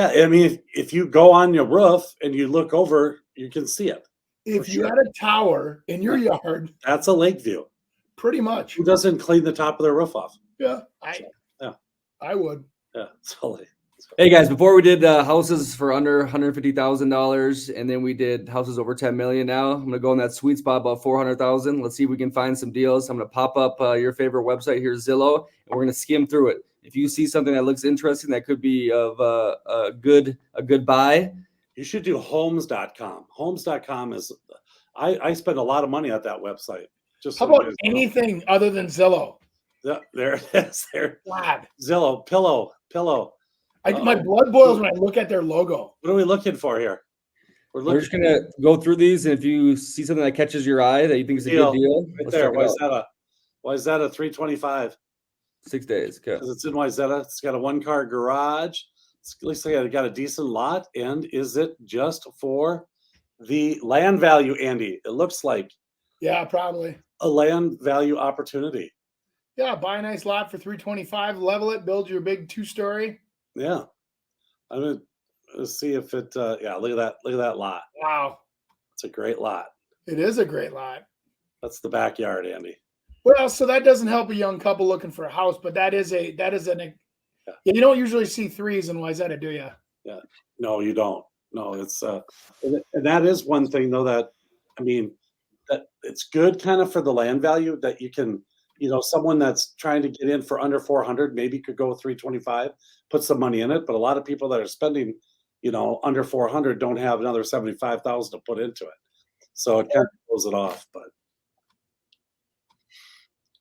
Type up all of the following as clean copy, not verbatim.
I mean, if you go on your roof and you look over, you can see it. If you had a tower in your yard, that's a lake view. Pretty much. Who doesn't clean the top of their roof off? Yeah, I would. Yeah, totally. Hey guys, before we did houses for under $150,000, and then we did houses over 10 million. Now I'm gonna go in that sweet spot about 400,000. Let's see if we can find some deals. I'm gonna pop up your favorite website here, Zillow, and we're gonna skim through it. If you see something that looks interesting, that could be of a good buy. You should do homes.com. Homes.com is, I spend a lot of money at that website. Just how about anything other than Zillow? There it is. There. God. Zillow, pillow. My blood boils when I look at their logo. What are we looking for here? We're just gonna go through these, and if you see something that catches your eye that you think is a good deal, right there. Wayzata 325. 6 days. Okay. Because it's in Wayzata. It's got a one-car garage. At least they got a decent lot. And is it just for the land value, Andy? It looks like. Yeah, probably a land value opportunity. Yeah, buy a nice lot for 325, level it, build your big 2-story. Yeah, I'm gonna see if it. Yeah, look at that lot. Wow, it's a great lot. It is a great lot. That's the backyard, Andy. Well, so that doesn't help a young couple looking for a house, but that is an. Yeah, you don't usually see threes in Wayzata, do you? Yeah, no, you don't. No, it's and that is one thing though that I mean that it's good kind of for the land value that you can. Someone that's trying to get in for under 400 maybe could go 325, put some money in it. But a lot of people that are spending, under 400 don't have another 75,000 to put into it. So it kind of throws it off. But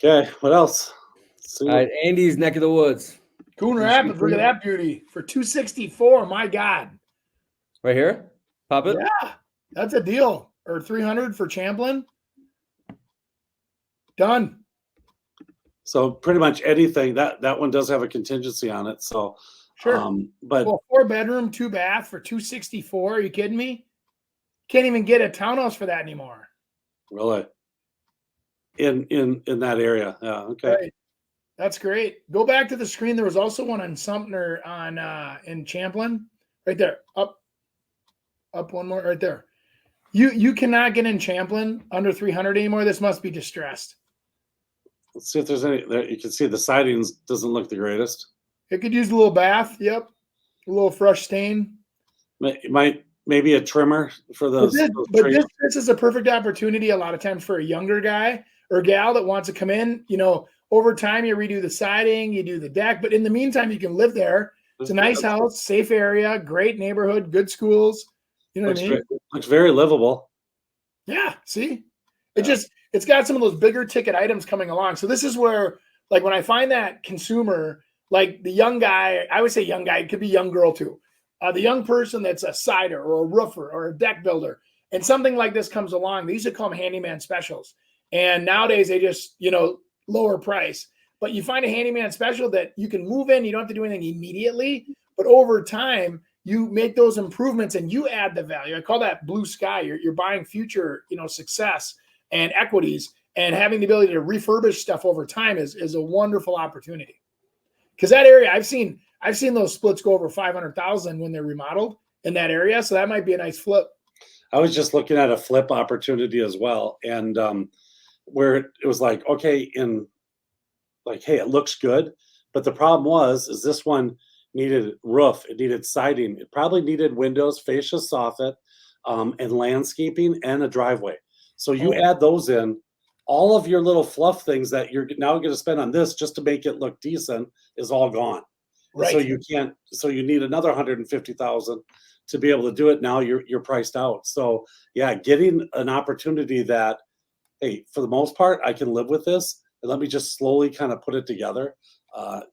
okay, what else? All right, Andy's neck of the woods. Coon Rapids, look at that beauty for 264. My God. Right here? Pop it? Yeah, that's a deal. Or 300 for Champlin. Done. So pretty much anything that one does have a contingency on it. So sure, but 4-bedroom, 2-bath for 264. Are you kidding me? Can't even get a townhouse for that anymore. Really? In that area, yeah. Okay, right. That's great. Go back to the screen. There was also one on Sumter in Champlin, right there. Up one more, right there. You cannot get in Champlin under 300 anymore. This must be distressed. Let's see if there's any there. You can see the sidings doesn't look the greatest. It could use a little bath. Yep. A little fresh stain. Maybe a trimmer for those. This is a perfect opportunity a lot of times for a younger guy or gal that wants to come in. Over time you redo the siding, you do the deck, but in the meantime you can live there. It's a nice house, safe area, great neighborhood, good schools. You know what I mean? Looks very livable. Yeah. See, it's got some of those bigger ticket items coming along. So this is where, like, when I find that consumer, like the young guy, I would say young guy, it could be young girl too. The young person that's a sider or a roofer or a deck builder, and something like this comes along. These are called handyman specials. And nowadays they just, lower price. But you find a handyman special that you can move in. You don't have to do anything immediately. But over time, you make those improvements and you add the value. I call that blue sky. You're buying future, success and equities, and having the ability to refurbish stuff over time is a wonderful opportunity. Because that area, I've seen those splits go over 500,000 when they're remodeled in that area. So that might be a nice flip. I was just looking at a flip opportunity as well, and where it was like, okay, hey, it looks good, but the problem is this one needed roof, it needed siding, it probably needed windows, fascia soffit, and landscaping and a driveway. So you add those in, all of your little fluff things that you're now going to spend on this just to make it look decent is all gone. Right. So you can't. So you need another 150,000 to be able to do it. Now you're priced out. So yeah, getting an opportunity that, hey, for the most part, I can live with this, and let me just slowly kind of put it together,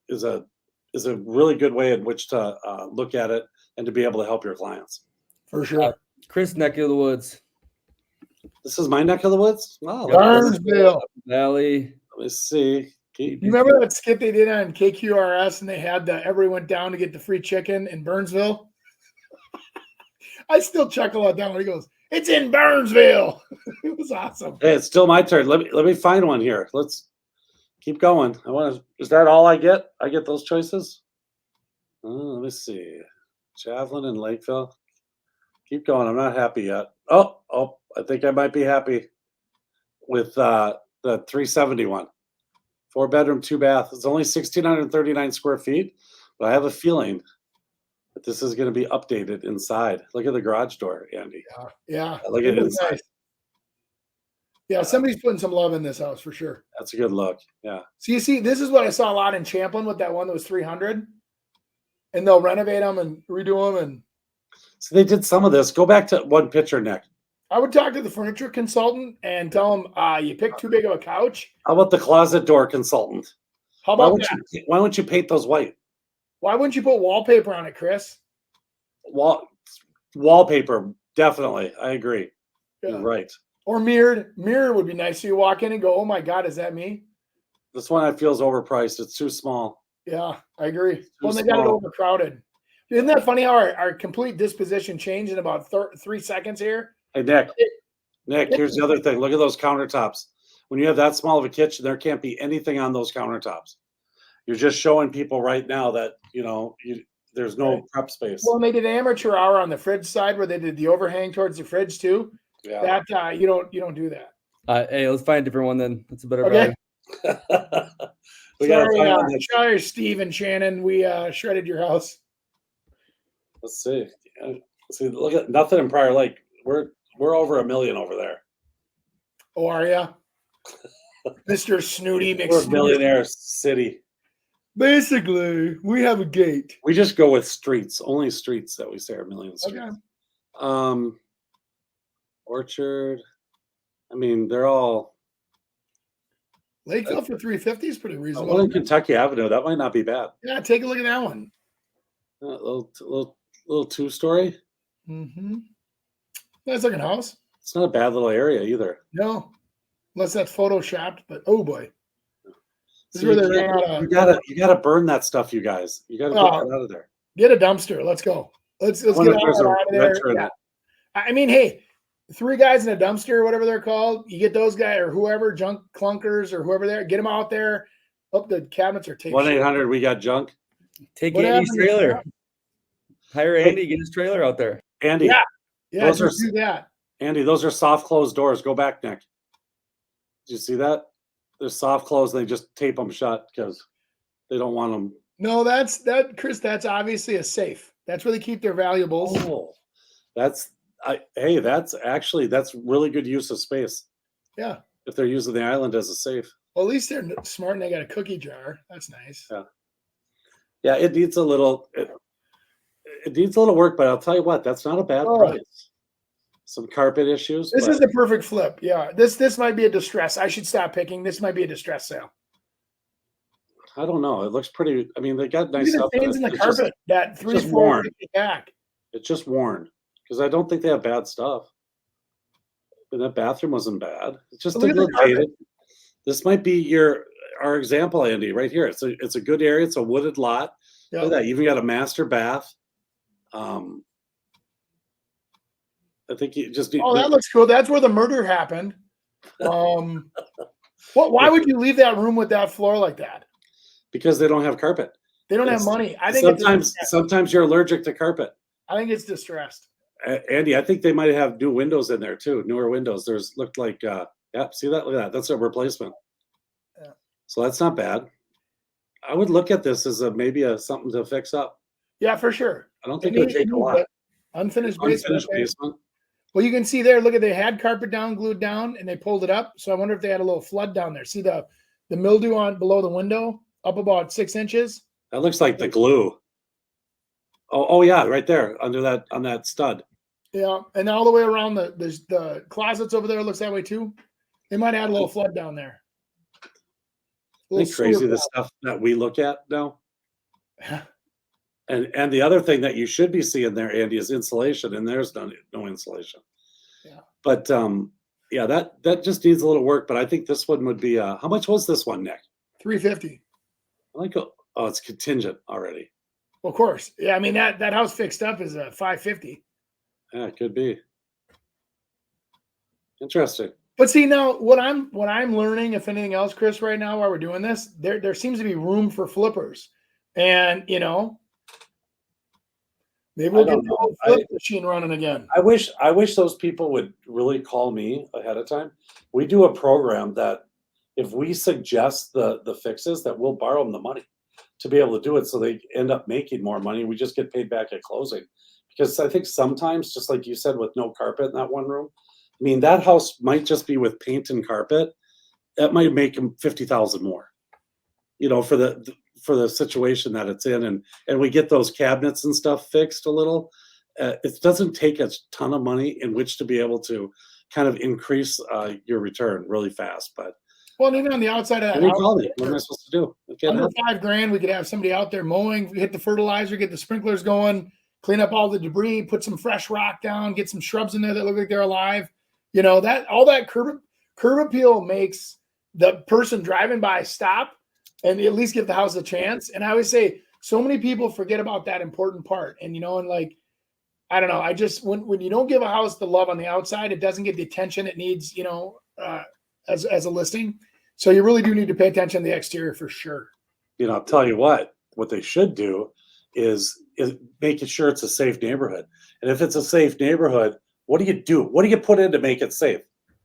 is a really good way in which to look at it and to be able to help your clients. For sure. Chris, neck of the woods. This is my neck of the woods? Wow. Burnsville Valley. Let me see. You remember that skit they did on KQRS and they had everybody went down to get the free chicken in Burnsville? I still chuckle at that when he goes, "It's in Burnsville." It was awesome. Hey, it's still my turn. Let me find one here. Let's keep going. Is that all I get? I get those choices? Let me see. Javelin and Lakeville. Keep going. I'm not happy yet. Oh, I think I might be happy with the 371. 4-bedroom, 2-bath. It's only 1,639 square feet, but I have a feeling that this is going to be updated inside. Look at the garage door, Andy. Yeah. Look at it looks inside. nice. Yeah, somebody's putting some love in this house for sure. That's a good look. Yeah. So you see, this is what I saw a lot in Champlin with that one that was 300, and they'll renovate them and redo them. And So they did some of this. Go back to one picture, Nick. I would talk to the furniture consultant and tell him, you picked too big of a couch. How about the closet door consultant? How Why about wouldn't that? why don't you paint those white? Why wouldn't you put wallpaper on it, Chris? Wallpaper, definitely. I agree. Yeah. You're right. Or mirrored. Mirror would be nice. So you walk in and go, oh my God, is that me? This one I feel is overpriced. It's too small. Yeah, I agree. Too Well, they got it small. overcrowded. Isn't that funny how our complete disposition changed in about 3 seconds here? Hey, Nick, here's the other thing. Look at those countertops. When you have that small of a kitchen, there can't be anything on those countertops. You're just showing people right now that, there's no prep space. Well, and they did amateur hour on the fridge side where they did the overhang towards the fridge too. Yeah. That you don't do that. Hey, let's find a different one then. That's a better Okay. value. We gotta Sorry, find one that's- sorry, Steve and Shannon. We shredded your house. Let's see. See, look at nothing in Prior Lake. We're over $1 million over there. Oh, are ya? Mr. Snooty We're a McSnooty. millionaire city. Basically, we have a gate. We just go with streets, only streets that we say are million streets. Okay. Orchard. I mean, they're all Lakeville for 350 is pretty one reasonable. in Kentucky Avenue. That might not be bad. Yeah, take a look at that one. A little 2-story. Mm-hmm. Nice looking house. It's not a bad little area either. No, unless that's photoshopped. But oh boy, this is See, where they ran out of. you gotta burn that stuff, you guys. You gotta get Oh. that out of there. Get a dumpster. Let's go. Let's I get wonder all if there's that a out of there. renter in Yeah. it. I mean, hey, 3 guys in a dumpster or whatever they're called. You get those guys or whoever, junk clunkers or whoever there. Get them out there. Up the cabinets are taped. 1-800 we got junk. Take What Andy's happened to trailer. that? Hire Andy, get his trailer out there. Andy, Yeah. Yeah, Those just are- do that. Andy, those are soft closed doors. Go back, Nick. Did you see that? They're soft closed. They just tape them shut because they don't want them. No, Chris. That's obviously a safe. That's where they keep their valuables. Oh, that's really good use of space. Yeah. If they're using the island as a safe. Well, at least they're smart and they got a cookie jar. That's nice. Yeah, it needs a little it needs a little work, but I'll tell you what, that's not a bad Oh. price. Some carpet issues. This but is a perfect flip. Yeah. This might be a distress. I should stop picking. This might be a distress sale. I don't know. It looks pretty. I mean, they got nice Look at stuff. the but stains in the it's just- carpet. That 3, just 4 worn. back. It's just worn because I don't think they have bad stuff. But that bathroom wasn't bad. It's just But a look at the little carpet. dated. This might be our example, Andy, right here. It's a good area. It's a wooded lot. Yeah. Look at that. You even got a master bath. I think you just need. Oh, that looks cool. That's where the murder happened. Why would you leave that room with that floor like that? because they don't have carpet. They don't have It's- money. I think Sometimes you're allergic to carpet. I think it's distressed. Andy, I think they might have new windows in there too, newer windows. Looked like, see that? Look at that. That's a replacement. Yeah. So that's not bad. I would look at this as maybe something to fix up. Yeah, for sure. I don't think it would take a lot. Unfinished basement. Unfinished okay. basement. Well, you can see there. Look at they had carpet down, glued down, and they pulled it up. So I wonder if they had a little flood down there. See the mildew on below the window, up about 6 inches. That looks like the glue. Oh yeah, right there under that on that stud. Yeah, and all the way around the closets over there looks that way too. They might add a little flood down there. Isn't it crazy the stuff that we look at now? And the other thing that you should be seeing there, Andy, is insulation, and there's no insulation. Yeah. But yeah, that just needs a little work. But I think this one would be. How much was this one, Nick? $350. I like. Oh, it's contingent already. Of course. Yeah, I mean that house fixed up is a $550. Yeah, it could be. Interesting. But see now what I'm learning, if anything else, Chris, right now while we're doing this, there seems to be room for flippers. And Maybe we'll I get don't the know. old flip machine running again. I wish those people would really call me ahead of time. We do a program that if we suggest the fixes, that we'll borrow them the money to be able to do it, so they end up making more money. We just get paid back at closing. Because I think sometimes, just like you said, with no carpet in that one room, I mean, that house might just be with paint and carpet. That might make them 50,000 more, for the situation that it's in, and we get those cabinets and stuff fixed a little. It doesn't take a ton of money in which to be able to kind of increase your return really fast. But Well, and even on the outside of that they house, call me. What am I supposed to do? It can't under happen. $5,000, we could have somebody out there mowing, hit the fertilizer, get the sprinklers going, clean up all the debris, put some fresh rock down, get some shrubs in there that look like they're alive. That all that curb appeal makes the person driving by stop and at least give the house a chance. And I always say, so many people forget about that important part. And like, I don't know. I just when you don't give a house the love on the outside, it doesn't get the attention it needs. As a listing. So you really do need to pay attention to the exterior for sure. I'll tell you what they should do is making sure it's a safe neighborhood. And if it's a safe neighborhood, what do you do? What do you put in to make it safe?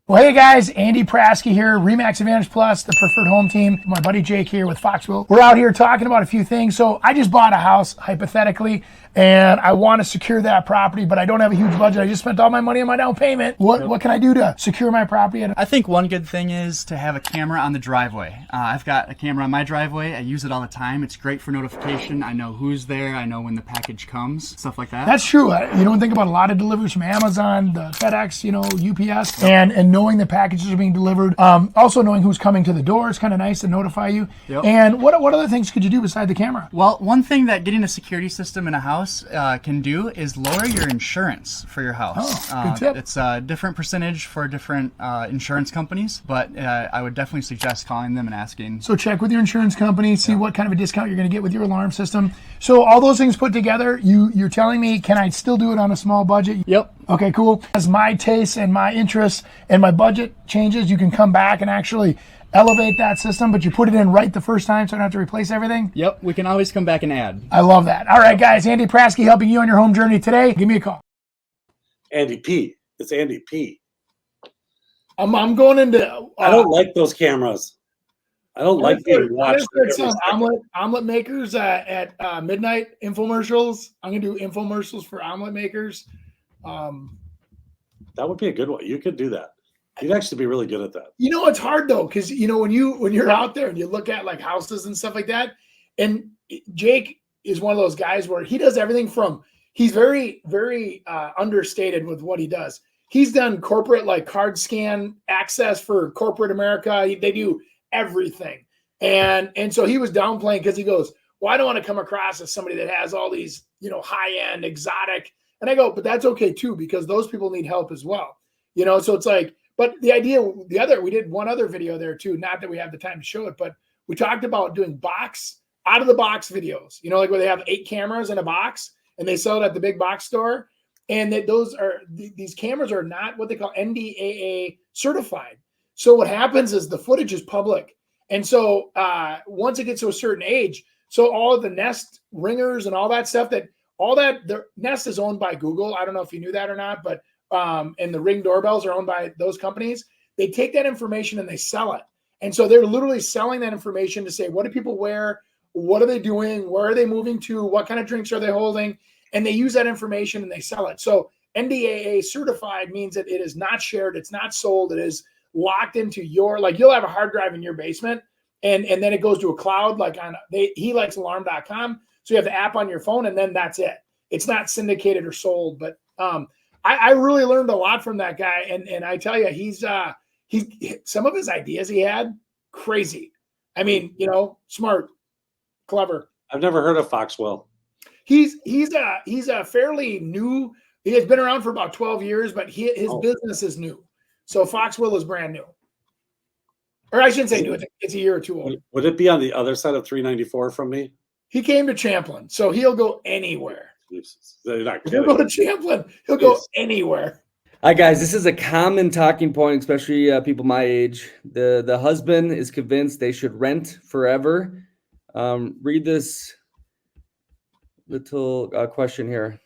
Well, hey guys, Andy Praske here, Remax Advantage Plus, the preferred home team. My buddy Jake here with Foxwell. We're out here talking about a few things. So I just bought a house, hypothetically, and I want to secure that property, but I don't have a huge budget. I just spent all my money on my down payment. What can I do to secure my property? I think one good thing is to have a camera on the driveway. I've got a camera on my driveway. I use it all the time. It's great for notification. I know who's there. I know when the package comes, stuff like that. That's true. You don't think about a lot of deliveries from Amazon, the FedEx, UPS, and knowing the packages are being delivered. Also knowing who's coming to the door. It's kind of nice to notify you. Yep. And what other things could you do beside the camera? Well, one thing that getting a security system in a house can do is lower your insurance for your house. Oh, good tip. It's a different percentage for different insurance companies, but I would definitely suggest calling them and asking. So check with your insurance company, see what kind of a discount you're going to get with your alarm system. So all those things put together, you're telling me, can I still do it on a small budget? Yep. Okay, cool. As my tastes and my interests and my budget changes, you can come back and actually elevate that system, but you put it in right the first time so I don't have to replace everything? Yep, we can always come back and add. I love that. All right, guys, Andy Praske helping you on your home journey today. Give me a call. Andy P. It's Andy P. I'm going into... I don't like those cameras. I don't like being watched. Some omelet makers at midnight infomercials. I'm going to do infomercials for omelet makers. That would be a good one. You could do that. You'd actually be really good at that. It's hard though, because when you're out there and you look at like houses and stuff like that, and Jake is one of those guys where he does everything from he's very, very understated with what he does. He's done corporate like card scan access for corporate America. They do everything. And so he was downplaying because he goes, well, I don't want to come across as somebody that has all these, high-end exotic. And I go, but that's okay too, because those people need help as well. So it's like, but the idea, we did one other video there too. Not that we have the time to show it, but we talked about doing out of the box videos, like where they have 8 cameras in a box and they sell it at the big box store. And that these cameras are not what they call NDAA certified. So what happens is the footage is public. And so once it gets to a certain age, so all of the Nest ringers and all that stuff, the Nest is owned by Google. I don't know if you knew that or not, but and the Ring doorbells are owned by those companies. They take that information and they sell it. And so they're literally selling that information to say, what do people wear? What are they doing? Where are they moving to? What kind of drinks are they holding? And they use that information and they sell it. So NDAA certified means that it is not shared. It's not sold. It is locked into you'll have a hard drive in your basement and then it goes to a cloud, like on helikesalarm.com. So you have the app on your phone and then that's it. It's not syndicated or sold, but I really learned a lot from that guy. And I tell you, he's some of his ideas he had, crazy. I mean, smart, clever. I've never heard of Foxwell. He's a fairly new. He has been around for about 12 years, but his business is new. So Foxwell is brand new. Or I shouldn't say new. It's a year or two old. Would it be on the other side of 394 from me? He came to Champlin, so he'll go anywhere. You're not He'll go to Champlin. He'll go anywhere. Hi guys, this is a common talking point, especially people my age. The husband is convinced they should rent forever. Read this little question here.